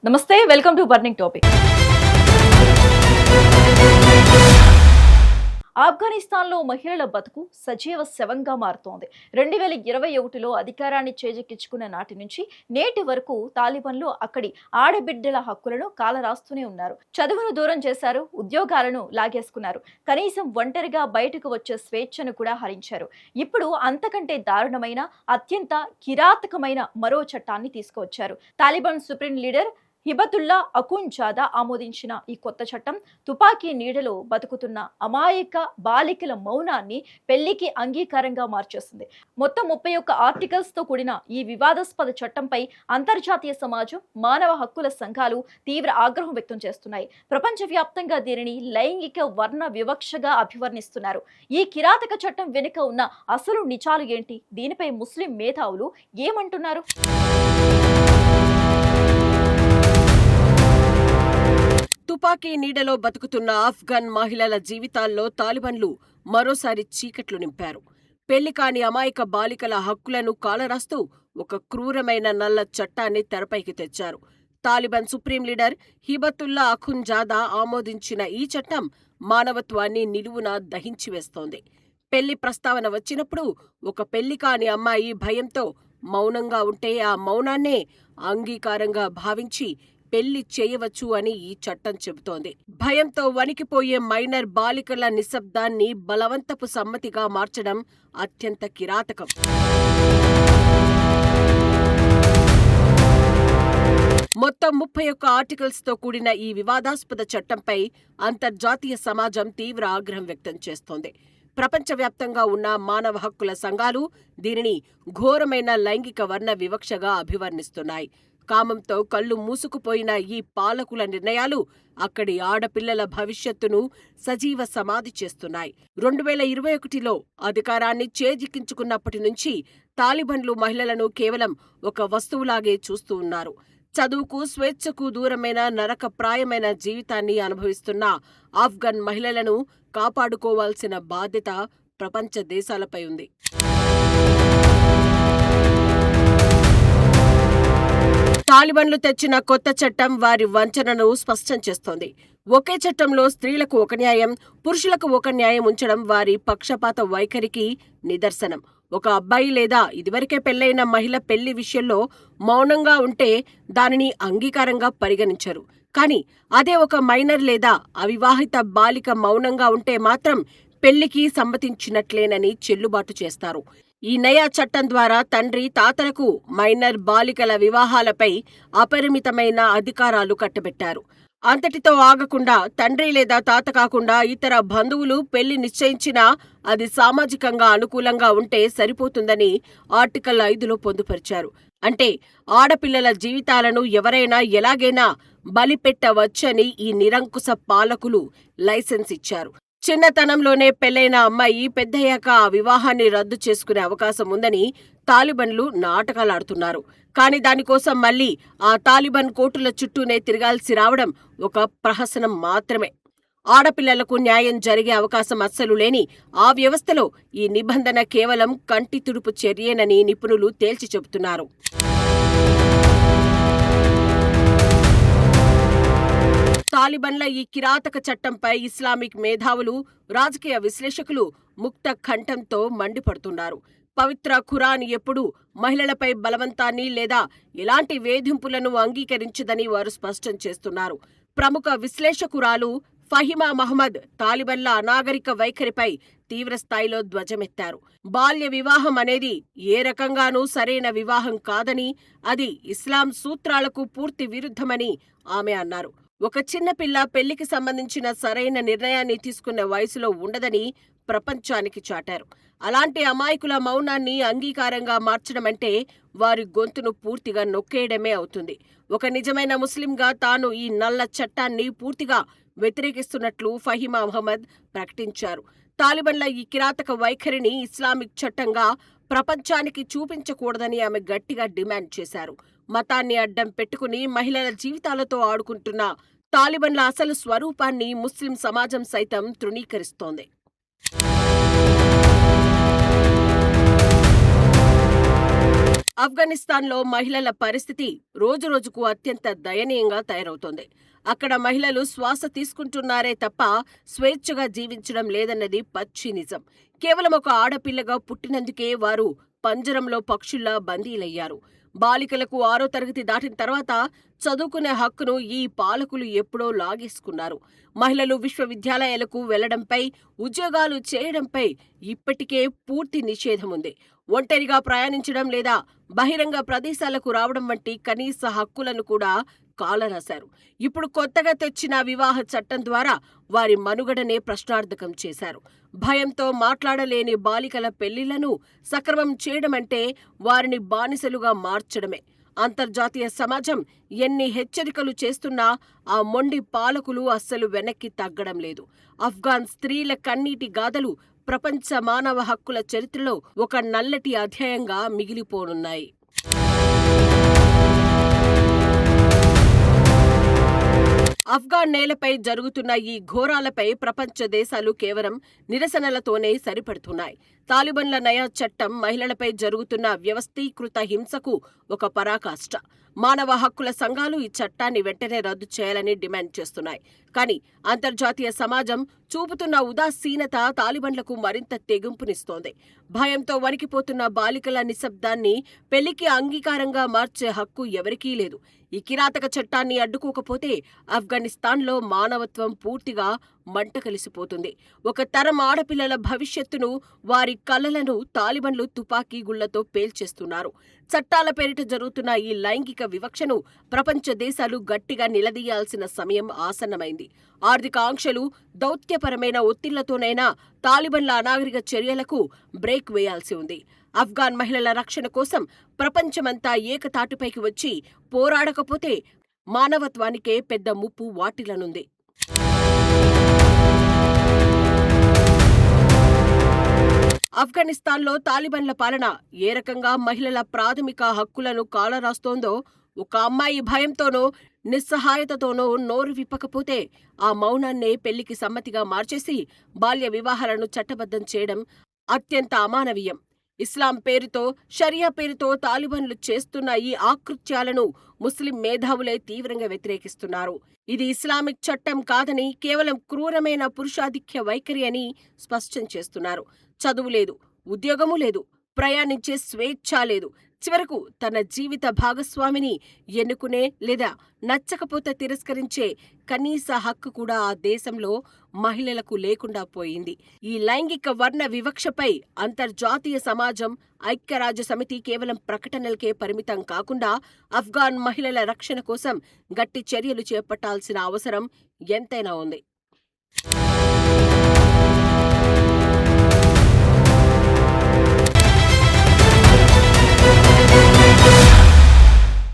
నమస్తే, welcome to burning topic. ఆఫ్ఘనిస్తాన్లో మహిళల బతుకు సజీవ శవంగా మారుతోంది. 2021లో అధికారాన్ని చేజిక్కించుకున్న నాటి నుంచి నేటి వరకు తాలిబాన్లు అక్కడి ఆడబిడ్డల హక్కులను కాలరాస్తూనే ఉన్నారు. చదువును దూరం చేశారు, ఉద్యోగాలను లాగేసుకున్నారు, కనీసం ఒంటరిగా బయటకు వచ్చే స్వేచ్ఛను కూడా హరించారు. ఇప్పుడు అంతకంటే దారుణమైన, అత్యంత కిరాతకమైన మరో చట్టాన్ని తీసుకువచ్చారు. Taliban supreme leader Hibatullah Akhundzada ఆమోదించిన ఈ కొత్త చట్టం తుపాకీ నీడలో బతుకుతున్న అమాయక బాలికల మౌనాన్ని పెళ్లికి అంగీకారంగా మార్చేస్తుంది. మొత్తం 31 ఆర్టికల్స్ తో కూడిన ఈ వివాదాస్పద చట్టంపై అంతర్జాతీయ సమాజం, మానవ హక్కుల సంఘాలు తీవ్ర ఆగ్రహం వ్యక్తం చేస్తున్నాయి. ప్రపంచవ్యాప్తంగా దీనిని లైంగిక వర్ణ వివక్షగా అభివర్ణిస్తున్నారు. ఈ కిరాతక చట్టం వెనుక ఉన్న అసలు నిజాలు ఏంటి? దీనిపై ముస్లిం మేధావులు ఏమంటున్నారు? తుపాకీ నీడలో బతుకుతున్న ఆఫ్ఘన్ మహిళల జీవితాల్లో తాలిబాన్లు మరోసారి చీకట్లు నింపారు. పెళ్లి కాని అమాయక బాలికల హక్కులను కాలరాస్తూ ఒక క్రూరమైన నల్ల చట్టాన్ని తెరపైకి తెచ్చారు. Taliban supreme leader Hibatullah Akhundzada ఆమోదించిన ఈ చట్టం మానవత్వాన్ని నిలువునా దహించివేస్తోంది. పెళ్లి ప్రస్తావన వచ్చినప్పుడు ఒక పెళ్లి కాని అమ్మాయి భయంతో మౌనంగా ఉంటే ఆ మౌనాన్నే అంగీకారంగా భావించి పెళ్లి చేయవచ్చు అని ఈ చట్టం చెబుతోంది. భయంతో వణికిపోయే మైనర్ బాలికల నిశ్శబ్దాన్ని బలవంతపు సమ్మతిగా మార్చడం అత్యంత కిరాతకం. మొత్తం 31 ఆర్టికల్స్ తో కూడిన ఈ వివాదాస్పద చట్టంపై అంతర్జాతీయ సమాజం తీవ్ర ఆగ్రహం వ్యక్తం చేస్తోంది. ప్రపంచవ్యాప్తంగా ఉన్న మానవ హక్కుల సంఘాలు దీనిని ఘోరమైన లైంగిక వర్ణ వివక్షగా అభివర్ణిస్తున్నాయి. కామంతో కళ్ళు మూసుకుపోయిన ఈ పాలకుల నిర్ణయాలు అక్కడి ఆడపిల్లల భవిష్యత్తును సజీవ సమాధి చేస్తున్నాయి. 2021లో అధికారాన్ని చేజిక్కించుకున్నప్పటి నుంచి తాలిబాన్లు మహిళలను కేవలం ఒక వస్తువులాగే చూస్తూ ఉన్నారు. చదువుకు, స్వేచ్ఛకు దూరమైన నరకప్రాయమైన జీవితాన్ని అనుభవిస్తున్న ఆఫ్ఘన్ మహిళలను కాపాడుకోవాల్సిన బాధ్యత ప్రపంచ దేశాలపై ఉంది. తాలిబాన్లు తెచ్చిన కొత్త చట్టం వారి వంచనను స్పష్టం చేస్తోంది. ఒకే చట్టంలో స్త్రీలకు ఒక న్యాయం, పురుషులకు ఒక న్యాయం ఉంచడం వారి పక్షపాత వైఖరికి నిదర్శనం. ఒక అబ్బాయి లేదా ఇదివరకే పెళ్లైన మహిళ పెళ్లి విషయంలో మౌనంగా ఉంటే దానిని అంగీకారంగా పరిగణించరు. కానీ అదే ఒక మైనర్ లేదా అవివాహిత బాలిక మౌనంగా ఉంటే మాత్రం పెళ్లికి సమ్మతించినట్లేనని చెల్లుబాటు చేస్తారు. ఈ నయా చట్టం ద్వారా తండ్రి, తాతలకు మైనర్ బాలికల వివాహాలపై అపరిమితమైన అధికారాలు కట్టబెట్టారు. అంతటితో ఆగకుండా తండ్రి లేదా తాత కాకుండా ఇతర బంధువులు పెళ్లి నిశ్చయించినా అది సామాజికంగా అనుకూలంగా ఉంటే సరిపోతుందని ఆర్టికల్ 5లో పొందుపరిచారు. అంటే ఆడపిల్లల జీవితాలను ఎవరైనా ఎలాగైనా బలిపెట్టవచ్చని ఈ నిరంకుశ పాలకులు లైసెన్స్ ఇచ్చారు. చిన్నతనంలోనే పెళ్లైన అమ్మాయి పెద్దయ్యాక ఆ వివాహాన్ని రద్దు చేసుకునే అవకాశం ఉందని తాలిబాన్లు నాటకాలాడుతున్నారు. కానీ దానికోసం మళ్లీ ఆ తాలిబాన్ కోర్టుల చుట్టూనే తిరగాల్సి రావడం ఒక ప్రహసనం మాత్రమే. ఆడపిల్లలకు న్యాయం జరిగే అవకాశం అస్సలు లేని ఆ వ్యవస్థలో ఈ నిబంధన కేవలం కంటి తుడుపు చర్యేనని నిపుణులు తేల్చి చెబుతున్నారు. తాలిబాన్ల ఈ కిరాతక చట్టంపై ఇస్లామిక్ మేధావులు, రాజకీయ విశ్లేషకులు ముక్త కంఠంతో మండిపడుతున్నారు. పవిత్ర ఖురాన్ ఎప్పుడూ మహిళలపై బలవంతాన్ని లేదా ఎలాంటి వేధింపులను అంగీకరించదని వారు స్పష్టం చేస్తున్నారు. ప్రముఖ విశ్లేషకురాలు ఫహిమా మహ్మద్ తాలిబాన్ల అనాగరిక వైఖరిపై తీవ్రస్థాయిలో ధ్వజమెత్తారు. బాల్య వివాహం అనేది ఏ రకంగానూ సరైన వివాహం కాదని, అది ఇస్లాం సూత్రాలకు పూర్తి విరుద్ధమని ఆమె అన్నారు. ఒక చిన్నపిల్ల పెళ్లికి సంబంధించిన సరైన నిర్ణయాన్ని తీసుకునే వయసులో ఉండదని ప్రపంచానికి చాటారు. అలాంటి అమాయకుల మౌనాన్ని అంగీకారంగా మార్చడమంటే వారి గొంతును పూర్తిగా నొక్కేయడమే అవుతుంది. ఒక నిజమైన ముస్లింగా తాను ఈ నల్ల చట్టాన్ని పూర్తిగా వ్యతిరేకిస్తున్నట్లు ఫహిమా మహ్మద్ ప్రకటించారు. తాలిబాన్ల ఈ కిరాతక వైఖరిని ఇస్లామిక్ చట్టంగా ప్రపంచానికి చూపించకూడదని ఆమె గట్టిగా డిమాండ్ చేశారు. మతాన్ని అడ్డం పెట్టుకుని మహిళల జీవితాలతో ఆడుకుంటున్న తాలిబాన్ల అసలు స్వరూపాన్ని ముస్లిం సమాజం సైతం తృణీకరిస్తోంది. ఆఫ్ఘనిస్తాన్లో మహిళల పరిస్థితి రోజురోజుకు అత్యంత దయనీయంగా తయారవుతోంది. అక్కడ మహిళలు శ్వాస తీసుకుంటున్నారే తప్ప స్వేచ్ఛగా జీవించడం లేదన్నది పచ్చి నిజం. కేవలం ఒక ఆడపిల్లగా పుట్టినందుకే వారు పంజరంలో పక్షుల్లా బందీలయ్యారు. బాలికలకు 6వ తరగతి దాటిన తర్వాత చదువుకునే హక్కును ఈ పాలకులు ఎప్పుడో లాగేసుకున్నారు. మహిళలు విశ్వవిద్యాలయాలకు వెళ్లడంపై, ఉద్యోగాలు చేయడంపై ఇప్పటికే పూర్తి నిషేధం ఉంది. ఒంటరిగా ప్రయాణించడం లేదా బహిరంగ ప్రదేశాలకు రావడం వంటి కనీస హక్కులను కూడా కాలరాశారు. ఇప్పుడు కొత్తగా తెచ్చిన వివాహ చట్టం ద్వారా వారి మనుగడనే ప్రశ్నార్థకం చేశారు. భయంతో మాట్లాడలేని బాలికల పెళ్లిళ్లను సక్రమం చేయడమంటే వారిని బానిసలుగా మార్చడమే. అంతర్జాతీయ సమాజం ఎన్ని హెచ్చరికలు చేస్తున్నా ఆ మొండి పాలకులు అస్సలు వెనక్కి తగ్గడం లేదు. ఆఫ్ఘాన్ స్త్రీల కన్నీటి గాథలు ప్రపంచ మానవ హక్కుల చరిత్రలో ఒక నల్లటి అధ్యాయంగా మిగిలిపోనున్నాయి. ఆఫ్ఘాన్ నేలపై జరుగుతున్న ఈ ఘోరాలపై ప్రపంచ దేశాలు కేవలం నిరసనలతోనే సరిపడుతున్నాయి. తాలిబన్ల నయా చట్టం మహిళలపై జరుగుతున్న వ్యవస్థీకృత హింసకు ఒక పరాకాష్ట. మానవ హక్కుల సంఘాలు ఈ చట్టాన్ని వెంటనే రద్దు చేయాలని డిమాండ్ చేస్తున్నాయి. కానీ అంతర్జాతీయ సమాజం చూపుతున్న ఉదాసీనత తాలిబన్లకు మరింత తెగింపునిస్తోంది. భయంతో వణికిపోతున్న బాలికల నిశ్శబ్దాన్ని పెళ్లికి అంగీకారంగా మార్చే హక్కు ఎవరికీ లేదు. ఈ కిరాతక చట్టాన్ని అడ్డుకోకపోతే ఆఫ్ఘనిస్తాన్లో మానవత్వం పూర్తిగా మంట కలిసిపోతుంది. ఒక తరం ఆడపిల్లల భవిష్యత్తును, వారి కలలను తాలిబన్లు తుపాకీ గుళ్లతో పేల్చేస్తున్నారు. చట్టాల పేరిట జరుగుతున్న ఈ లైంగిక వివక్షను ప్రపంచ దేశాలు గట్టిగా నిలదీయాల్సిన సమయం ఆసన్నమైంది. ఆర్థిక ఆంక్షలు, దౌత్యపరమైన ఒత్తిళ్లతోనైనా తాలిబన్ల అనాగరిక చర్యలకు బ్రేక్ వేయాల్సి ఉంది. ఆఫ్ఘాన్ మహిళల రక్షణ కోసం ప్రపంచమంతా ఏకతాటిపైకి వచ్చి పోరాడకపోతే మానవత్వానికే పెద్ద ముప్పు వాటిల్లనుంది. ఆఫ్ఘనిస్తాన్లో తాలిబన్ల పాలన ఏ రకంగా మహిళల ప్రాథమిక హక్కులను కాలరాస్తోందో, ఒక అమ్మాయి భయంతోనో నిస్సహాయతతోనో నోరు విప్పకపోతే ఆ మౌనాన్నే పెళ్లికి సమ్మతిగా మార్చేసి బాల్య వివాహాలను చట్టబద్ధం చేయడం అత్యంత అమానవీయం. ఇస్లాం పేరుతో, షరియా పేరుతో తాలిబన్లు చేస్తున్న ఈ ఆకృత్యాలను ముస్లిం మేధావులే తీవ్రంగా వ్యతిరేకిస్తున్నారు. ఇది ఇస్లామిక్ చట్టం కాదని, కేవలం క్రూరమైన పురుషాధిక్య వైఖరి అని స్పష్టం చేస్తున్నారు. చదువు లేదు, ఉద్యోగము లేదు, ప్రయాణించే స్వేచ్ఛ లేదు. చివరకు తన జీవిత భాగస్వామిని ఎన్నుకునే లేదా నచ్చకపోతే తిరస్కరించే కనీస హక్కు కూడా ఆ దేశంలో మహిళలకు లేకుండా పోయింది. ఈ లైంగిక వర్ణ వివక్షపై అంతర్జాతీయ సమాజం, ఐక్యరాజ్య సమితి కేవలం ప్రకటనలకే పరిమితం కాకుండా ఆఫ్ఘాన్ మహిళల రక్షణ కోసం గట్టి చర్యలు చేపట్టాల్సిన అవసరం ఎంతైనా ఉంది.